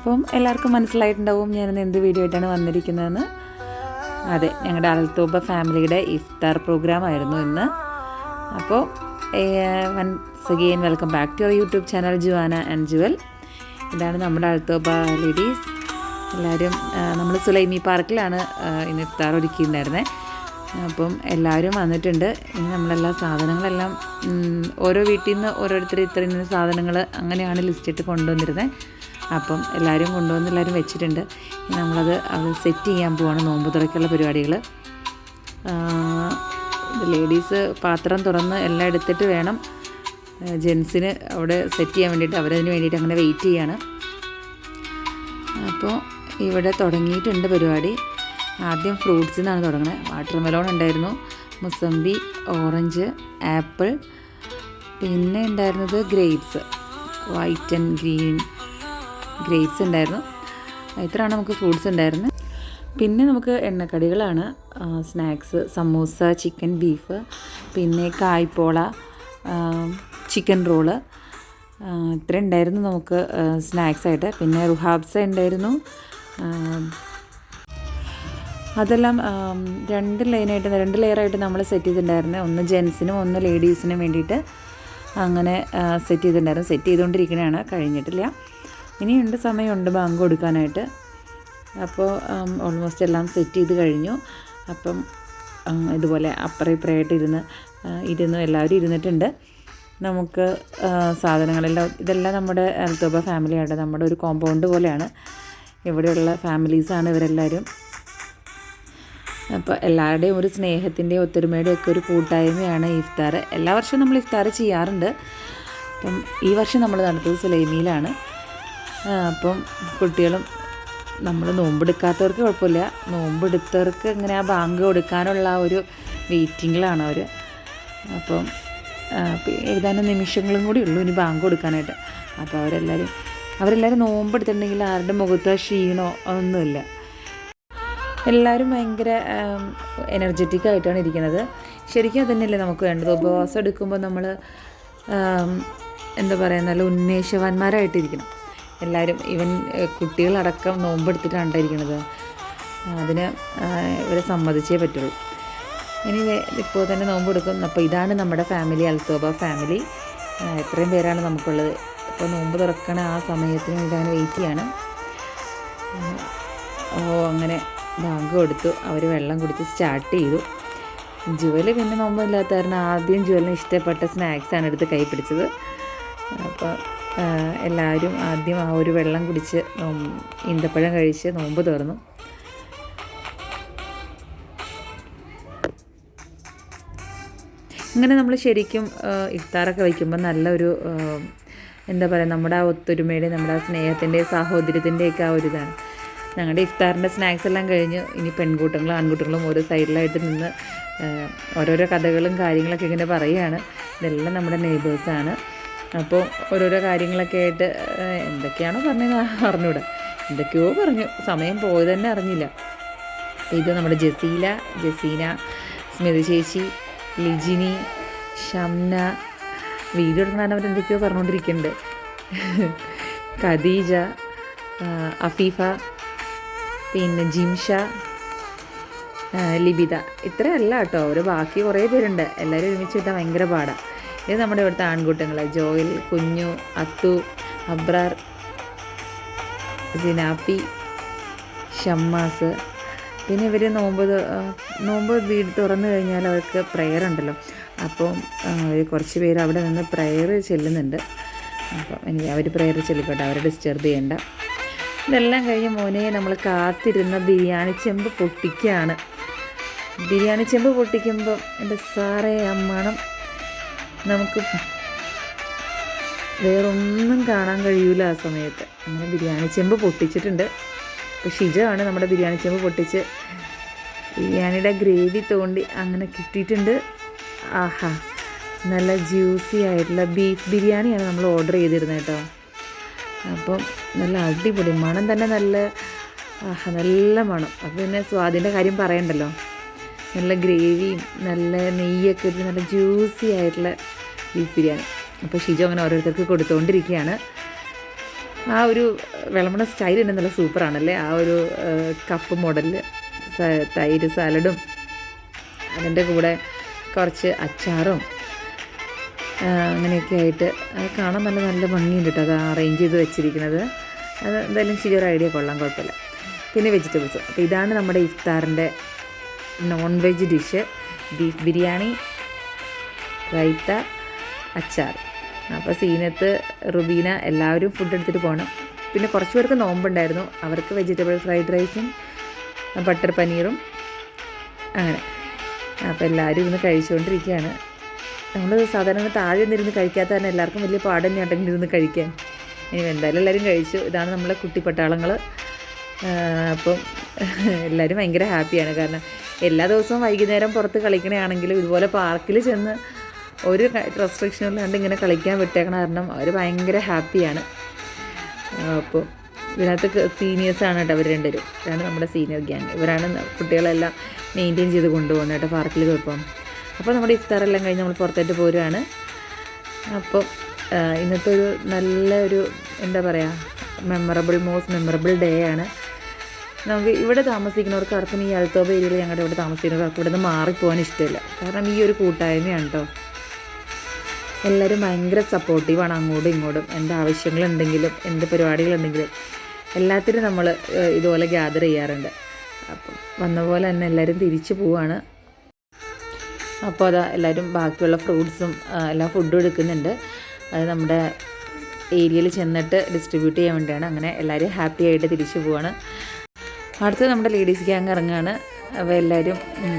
അപ്പം എല്ലാവർക്കും മനസ്സിലായിട്ടുണ്ടാവും ഞാനിന്ന് എന്ത് വീഡിയോ ആയിട്ടാണ് വന്നിരിക്കുന്നതെന്ന്. അതെ, ഞങ്ങളുടെ അൽത്തോബ ഫാമിലിയുടെ ഇഫ്താർ പ്രോഗ്രാം ആയിരുന്നു ഇന്ന്. അപ്പോൾ once again welcome back to our YouTube channel Juana and Jewel. ഇതാണ് നമ്മുടെ അൽത്തോബ ലേഡീസ്. എല്ലാവരും നമ്മൾ സുലൈമി പാർക്കിലാണ് ഇന്ന് ഇഫ്താർ ഒരുക്കിയിട്ടുണ്ടായിരുന്നത്. അപ്പം എല്ലാവരും വന്നിട്ടുണ്ട്. ഇനി നമ്മളെല്ലാ സാധനങ്ങളെല്ലാം ഓരോ വീട്ടിൽ നിന്ന് ഓരോരുത്തർ ഇത്രയും സാധനങ്ങൾ അങ്ങനെയാണ് ലിസ്റ്റിട്ട് കൊണ്ടുവന്നിരുന്നത്. അപ്പം എല്ലാവരും കൊണ്ടുവന്ന് എല്ലാവരും വെച്ചിട്ടുണ്ട്. നമ്മളത് സെറ്റ് ചെയ്യാൻ പോവാണ്, നോമ്പ് തുറക്കുള്ള പരിപാടികൾ. ലേഡീസ് പാത്രം തുറന്ന് എല്ലാം എടുത്തിട്ട് വേണം ജെൻസിന് അവിടെ സെറ്റ് ചെയ്യാൻ വേണ്ടിയിട്ട്, അവരതിന് വേണ്ടിയിട്ട് അങ്ങനെ വെയിറ്റ് ചെയ്യാണ്. അപ്പോൾ ഇവിടെ തുടങ്ങിയിട്ടുണ്ട് പരിപാടി. ആദ്യം ഫ്രൂട്ട്സിൽ നിന്നാണ് തുടങ്ങുന്നത്. വാട്ടർ മെലോൺ ഉണ്ടായിരുന്നു, മുസമ്പി, ഓറഞ്ച്, ആപ്പിൾ, പിന്നെ ഉണ്ടായിരുന്നത് grapes, white and green grapes ഉണ്ടായിരുന്നു. ഇത്രയാണ് നമുക്ക് ഫ്രൂട്ട്സ് ഉണ്ടായിരുന്നത്. പിന്നെ നമുക്ക് എണ്ണക്കടികളാണ്, സ്നാക്സ്, സമൂസ, ചിക്കൻ, ബീഫ്, പിന്നെ കായ്പോള, ചിക്കൻ റോള്, ഇത്ര ഉണ്ടായിരുന്നു നമുക്ക് സ്നാക്സായിട്ട്. പിന്നെ റുഹാബ്സ ഉണ്ടായിരുന്നു. അതെല്ലാം രണ്ട് ലെയറായിട്ട് നമ്മൾ സെറ്റ് ചെയ്തിട്ടുണ്ടായിരുന്നു. ഒന്ന് ജെൻസിനും ഒന്ന് ലേഡീസിനും വേണ്ടിയിട്ട് അങ്ങനെ സെറ്റ് ചെയ്തിട്ടുണ്ടായിരുന്നു. സെറ്റ് ചെയ്തുകൊണ്ടിരിക്കുന്നതാണ്, കഴിഞ്ഞിട്ടില്ല. ഇനിയുണ്ട്, സമയമുണ്ട് ബാങ്ക് കൊടുക്കാനായിട്ട്. അപ്പോൾ ഓൾമോസ്റ്റ് എല്ലാം സെറ്റ് ചെയ്ത് കഴിഞ്ഞു. അപ്പം ഇതുപോലെ അപ്പുറം ഇപ്പുറമായിട്ട് ഇരുന്നു എല്ലാവരും ഇരുന്നിട്ടുണ്ട്. നമുക്ക് സാധനങ്ങളെല്ലാം, ഇതെല്ലാം നമ്മുടെ അൽത്തോബ ഫാമിലിയാണ്, നമ്മുടെ ഒരു കോമ്പൗണ്ട് പോലെയാണ്. ഇവിടെയുള്ള ഫാമിലീസാണ് ഇവരെല്ലാവരും. അപ്പോൾ എല്ലാവരുടെയും ഒരു സ്നേഹത്തിൻ്റെയും ഒത്തൊരുമയുടെയും ഒക്കെ ഒരു കൂട്ടായ്മയാണ് ഇഫ്താർ. എല്ലാ വർഷവും നമ്മൾ ഇഫ്താർ ചെയ്യാറുണ്ട്. അപ്പം ഈ വർഷം നമ്മൾ നടത്തത് സുലൈമിയിലാണ്. അപ്പം കുട്ടികളും, നമ്മൾ നോമ്പെടുക്കാത്തവർക്ക് കുഴപ്പമില്ല, നോമ്പെടുത്തവർക്ക് ഇങ്ങനെ ആ ബാങ്ക് കൊടുക്കാനുള്ള ആ ഒരു വെയിറ്റിങ്ങിലാണ് അവർ. അപ്പം ഏതാനും നിമിഷങ്ങളും കൂടി ഉള്ളൂ ഇനി ബാങ്ക് കൊടുക്കാനായിട്ട്. അപ്പോൾ അവരെല്ലാവരും നോമ്പെടുത്തിട്ടുണ്ടെങ്കിൽ ആരുടെ മുഖത്തോ ക്ഷീണോ ഒന്നുമില്ല. എല്ലാവരും ഭയങ്കര എനർജറ്റിക് ആയിട്ടാണ് ഇരിക്കുന്നത്. ശരിക്കും അതുതന്നെയല്ലേ നമുക്ക് വേണ്ടത്. ഉപവാസം എടുക്കുമ്പോൾ നമ്മൾ എന്താ പറയുക, നല്ല ഉന്മേഷവാന്മാരായിട്ടിരിക്കണം എല്ലാവരും. ഈവൻ കുട്ടികളടക്കം നോമ്പെടുത്തിട്ടാണ് ഇരിക്കുന്നത്. അതിന് ഇവരെ സമ്മതിച്ചേ പറ്റുള്ളൂ. ഇനി ഇപ്പോൾ തന്നെ നോമ്പെടുക്കും. അപ്പോൾ ഇതാണ് നമ്മുടെ ഫാമിലി, അൽത്തോബ ഫാമിലി. എത്രയും പേരാണ് നമുക്കുള്ളത്. ഇപ്പോൾ നോമ്പ് തുറക്കണ ആ സമയത്തിന് വേണ്ടി വെയിറ്റ് ചെയ്യാണ്. അങ്ങനെ ബാങ്ക് കൊടുത്തു, അവർ വെള്ളം കുടിച്ച് സ്റ്റാർട്ട് ചെയ്തു. ജുവല് പിന്നെ നോമ്പില്ലാത്ത കാരണം ആദ്യം ജുവലിന് ഇഷ്ടപ്പെട്ട സ്നാക്സാണ് എടുത്ത് കൈ പിടിച്ചത്. അപ്പോൾ എല്ലാവരും ആദ്യം ആ ഒരു വെള്ളം കുടിച്ച് ഈന്തപ്പഴം കഴിച്ച് നോമ്പ് തുറന്നു. ഇങ്ങനെ നമ്മൾ ശരിക്കും ഇഫ്താറൊക്കെ വയ്ക്കുമ്പോൾ നല്ലൊരു എന്താ പറയുക, നമ്മുടെ ആ ഒത്തൊരുമയുടെ, നമ്മുടെ ആ സ്നേഹത്തിൻ്റെ, സാഹോദര്യത്തിൻ്റെയൊക്കെ ആ ഒരു ഇതാണ്. ഞങ്ങളുടെ ഇഫ്താറിൻ്റെ സ്നാക്സ് എല്ലാം കഴിഞ്ഞ് ഇനി പെൺകൂട്ടങ്ങളും ആൺകുട്ടികളും ഓരോ സൈഡിലായിട്ട് നിന്ന് ഓരോരോ കഥകളും കാര്യങ്ങളൊക്കെ ഇങ്ങനെ പറയുകയാണ്. ഇതെല്ലാം നമ്മുടെ നെയ്ബേഴ്സാണ്. അപ്പോൾ ഓരോരോ കാര്യങ്ങളൊക്കെ ആയിട്ട് എന്തൊക്കെയാണോ പറഞ്ഞത് അറിഞ്ഞൂടാ, എന്തൊക്കെയോ പറഞ്ഞു, സമയം പോയത് തന്നെ അറിഞ്ഞില്ല. ഇത് നമ്മുടെ ജസീന, സ്മിത ചേച്ചി, ലിജിനി, ഷംന, വീഡിയോ എടുക്കണ അവരെന്തൊക്കെയോ പറഞ്ഞുകൊണ്ടിരിക്കുന്നുണ്ട്. ഖദീജ, അഫീഫ, പിന്നെ ജിംഷ, ലിബിത, ഇത്രയല്ല കേട്ടോ, ഒരു ബാക്കി കുറേ പേരുണ്ട്. എല്ലാവരും ഒരുമിച്ച് കിട്ടാൻ ഭയങ്കര പാടാണ്. ഇത് നമ്മുടെ ഇവിടുത്തെ ആൺകുട്ടികൾ, ജോയൽ, കുഞ്ഞു, അത്തു, അബ്രാർ, സിനാപ്പി, ഷമ്മാസ്. പിന്നെ ഇവർ നോമ്പ് വീട് തുറന്നു കഴിഞ്ഞാൽ അവർക്ക് പ്രെയർ ഉണ്ടല്ലോ. അപ്പം കുറച്ച് പേര് അവിടെ നിന്ന് പ്രെയർ ചെല്ലുന്നുണ്ട്. അപ്പം എനിക്ക് അവർ പ്രെയർ ചെല്ലിക്കോട്ടെ, അവരെ ഡിസ്റ്റർബ് ചെയ്യണ്ട. ഇതെല്ലാം കഴിഞ്ഞ് മോനെ നമ്മൾ കാത്തിരുന്ന ബിരിയാണി ചെമ്പ് പൊട്ടിക്കുകയാണ്. ബിരിയാണി ചെമ്പ് പൊട്ടിക്കുമ്പോൾ എൻ്റെ സാറേ ആ മണം നമുക്ക് വേറൊന്നും കാണാൻ കഴിയൂല ആ സമയത്ത്. അങ്ങനെ ബിരിയാണി ചെമ്പ് പൊട്ടിച്ചിട്ടുണ്ട്. അപ്പോൾ ഷിജയാണ് നമ്മുടെ ബിരിയാണി ചെമ്പ് പൊട്ടിച്ച് ബിരിയാണിയുടെ ഗ്രേവി തോണ്ടി അങ്ങനെ കിട്ടിയിട്ടുണ്ട്. ആഹാ, നല്ല ജ്യൂസി ആയിട്ടുള്ള ബീഫ് ബിരിയാണിയാണ് നമ്മൾ ഓർഡർ ചെയ്തിരുന്നത് കേട്ടോ. അപ്പം നല്ല അടിപൊളി മണം തന്നെ, നല്ല മണം. അപ്പോൾ പിന്നെ സ്വാദിൻ്റെ കാര്യം പറയണ്ടല്ലോ. നല്ല ഗ്രേവിയും നല്ല നെയ്യൊക്കെ ഇട്ട് നല്ല ജ്യൂസി ആയിട്ടുള്ള ബീഫ് ബിരിയാണി. അപ്പോൾ ഷിജു അങ്ങനെ ഓരോരുത്തർക്ക് കൊടുത്തുകൊണ്ടിരിക്കുകയാണ്. ആ ഒരു വിളമ്പണ സ്റ്റൈൽ തന്നെ നല്ല സൂപ്പറാണല്ലേ. ആ ഒരു കപ്പ് മോഡലിൽ തൈര് സാലഡും അതിൻ്റെ കൂടെ കുറച്ച് അച്ചാറും അങ്ങനെയൊക്കെ ആയിട്ട് അത് കാണാൻ നല്ല നല്ല ഭംഗിയുണ്ട് കേട്ടോ. അത് അറേഞ്ച് ചെയ്ത് വെച്ചിരിക്കുന്നത് അത് എന്തായാലും ശരിയൊരു ഐഡിയ കൊള്ളാം, കുഴപ്പമില്ല. പിന്നെ വെജിറ്റബിൾസ്. അപ്പോൾ ഇതാണ് നമ്മുടെ ഇഫ്താറിൻ്റെ non veg dish. Beef biryani, raita, അച്ചാർ. അപ്പോൾ സീനത്ത്, റുബീന എല്ലാവരും ഫുഡ് എടുത്തിട്ട് പോകണം. പിന്നെ കുറച്ച് പേർക്ക് നോമ്പുണ്ടായിരുന്നു, അവർക്ക് വെജിറ്റബിൾ ഫ്രൈഡ് റൈസും ബട്ടർ പനീറും അങ്ങനെ. അപ്പോൾ എല്ലാവരും ഇന്ന് കഴിച്ചുകൊണ്ടിരിക്കുകയാണ്. നമ്മൾ സാധാരണ താഴെ നിന്നിരുന്ന് കഴിക്കാത്ത തന്നെ എല്ലാവർക്കും വലിയ പാട് തന്നെയുണ്ടെങ്കിൽ ഇരുന്ന് കഴിക്കാൻ. ഇനി എന്തായാലും എല്ലാവരും കഴിച്ചു. ഇതാണ് നമ്മളെ കുട്ടിപ്പട്ടാളങ്ങൾ. അപ്പം എല്ലാവരും ഭയങ്കര ഹാപ്പിയാണ്. കാരണം എല്ലാ ദിവസവും വൈകുന്നേരം പുറത്ത് കളിക്കണയാണെങ്കിലും ഇതുപോലെ പാർക്കിൽ ചെന്ന് ഒരു റെസ്ട്രിക്ഷനും ഇല്ലാണ്ട് ഇങ്ങനെ കളിക്കാൻ വിട്ടേക്കണ കാരണം അവർ ഭയങ്കര ഹാപ്പിയാണ്. അപ്പോൾ ഇതിനകത്ത് സീനിയേഴ്സാണ് കേട്ടോ അവർ രണ്ടുപേരും. ഇതാണ് നമ്മുടെ സീനിയർ ഗ്യാങ്. ഇവരാണ് കുട്ടികളെല്ലാം മെയിൻറ്റെയിൻ ചെയ്ത് കൊണ്ടുപോകുന്നത് കേട്ടോ പാർക്കിൽ പോയപ്പം. അപ്പോൾ നമ്മുടെ ഇഫ്താറെല്ലാം കഴിഞ്ഞ് നമ്മൾ പുറത്തേട്ട് പോരുകയാണ്. അപ്പോൾ ഇന്നത്തെ ഒരു നല്ലൊരു എന്താ പറയുക മോസ്റ്റ് മെമ്മറബിൾ ഡേ ആണ്. നമുക്ക് ഇവിടെ താമസിക്കുന്നവർക്ക് ആർക്കും ഈ അൽത്തോബ ഏരിയയിൽ ഞങ്ങളുടെ ഇവിടെ താമസിക്കുന്നവർക്ക് ഇവിടെ നിന്ന് മാറിപ്പോകാൻ ഇഷ്ടമില്ല. കാരണം ഈ ഒരു കൂട്ടായ്മയാണ് കേട്ടോ. എല്ലാവരും ഭയങ്കര സപ്പോർട്ടീവാണ് അങ്ങോട്ടും ഇങ്ങോട്ടും. എന്ത് ആവശ്യങ്ങളുണ്ടെങ്കിലും എന്ത് പരിപാടികളുണ്ടെങ്കിലും എല്ലാത്തിനും നമ്മൾ ഇതുപോലെ ഗ്യാദർ ചെയ്യാറുണ്ട്. അപ്പം വന്ന പോലെ തന്നെ എല്ലാവരും തിരിച്ചു പോവുകയാണ്. അപ്പോൾ അതാ എല്ലാവരും ബാക്കിയുള്ള ഫ്രൂട്ട്സും എല്ലാ ഫുഡും എടുക്കുന്നുണ്ട്. അത് നമ്മുടെ ഏരിയയിൽ ചെന്നിട്ട് ഡിസ്ട്രിബ്യൂട്ട് ചെയ്യാൻ വേണ്ടിയാണ്. അങ്ങനെ എല്ലാവരും ഹാപ്പി ആയിട്ട് തിരിച്ചു പോവാണ്. അടുത്ത് നമ്മുടെ ലേഡീസ് ഗ്യാങ് ഇറങ്ങുകയാണ്. അപ്പോൾ എല്ലാവരും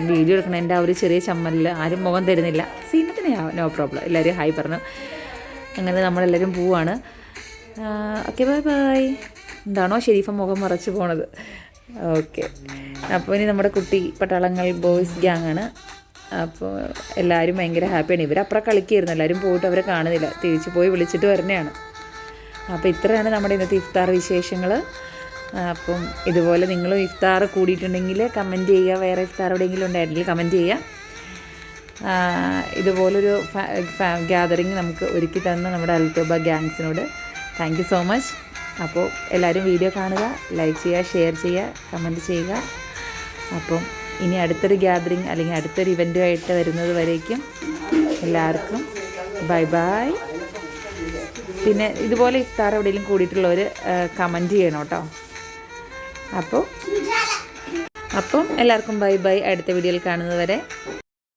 വീഡിയോ എടുക്കണതിൻ്റെ ആ ഒരു ചെറിയ ചമ്മലിൽ ആരും മുഖം തരുന്നില്ല. സീനത്തിന് നോ പ്രോബ്ലം. എല്ലാവരും ഹായ് പറഞ്ഞു. അങ്ങനെ നമ്മളെല്ലാവരും പോവാണ്. Okay bye bye. എന്താണോ ഷെരീഫ മുഖം മറച്ച് പോണത്. ഓക്കെ. അപ്പോൾ ഇനി നമ്മുടെ കുട്ടി പട്ടാളങ്ങൾ ബോയ്സ് ഗ്യാങ്ങാണ്. അപ്പോൾ എല്ലാവരും ഭയങ്കര ഹാപ്പിയാണ്. ഇവരപ്പുറം കളിക്കുകയായിരുന്നു. എല്ലാവരും പോയിട്ട് അവരെ കാണുന്നില്ല, തിരിച്ച് പോയി വിളിച്ചിട്ട് വരുന്നതാണ്. അപ്പോൾ ഇത്രയാണ് നമ്മുടെ ഇന്നത്തെ ഇഫ്താർ വിശേഷങ്ങൾ. അപ്പം ഇതുപോലെ നിങ്ങളും ഇഫ്താർ കൂടിയിട്ടുണ്ടെങ്കിൽ കമൻറ്റ് ചെയ്യുക. വേറെ ഇഫ്താർ എവിടെയെങ്കിലും ഉണ്ടായിരുന്നെങ്കിൽ കമൻറ്റ് ചെയ്യുക. ഇതുപോലൊരു ഗ്യാതറിങ് നമുക്ക് ഒരുക്കി തന്ന നമ്മുടെ അൽത്തോബ ഗ്യാങ്സിനോട് താങ്ക് യു സോ മച്ച്. അപ്പോൾ എല്ലാവരും വീഡിയോ കാണുക, ലൈക്ക് ചെയ്യുക, ഷെയർ ചെയ്യുക, കമൻറ്റ് ചെയ്യുക. അപ്പം ഇനി അടുത്തൊരു ഗ്യാതറിങ് അല്ലെങ്കിൽ അടുത്തൊരു ഇവൻറ്റുമായിട്ട് വരുന്നത് വരേക്കും എല്ലാവർക്കും ബൈ ബൈ. പിന്നെ ഇതുപോലെ ഇഫ്താർ എവിടെയെങ്കിലും കൂടിയിട്ടുള്ളവർ കമൻറ്റ് ചെയ്യണം കേട്ടോ. അപ്പം എല്ലാവർക്കും ബൈ ബൈ. അടുത്ത വീഡിയോയിൽ കാണുന്നത് വരെ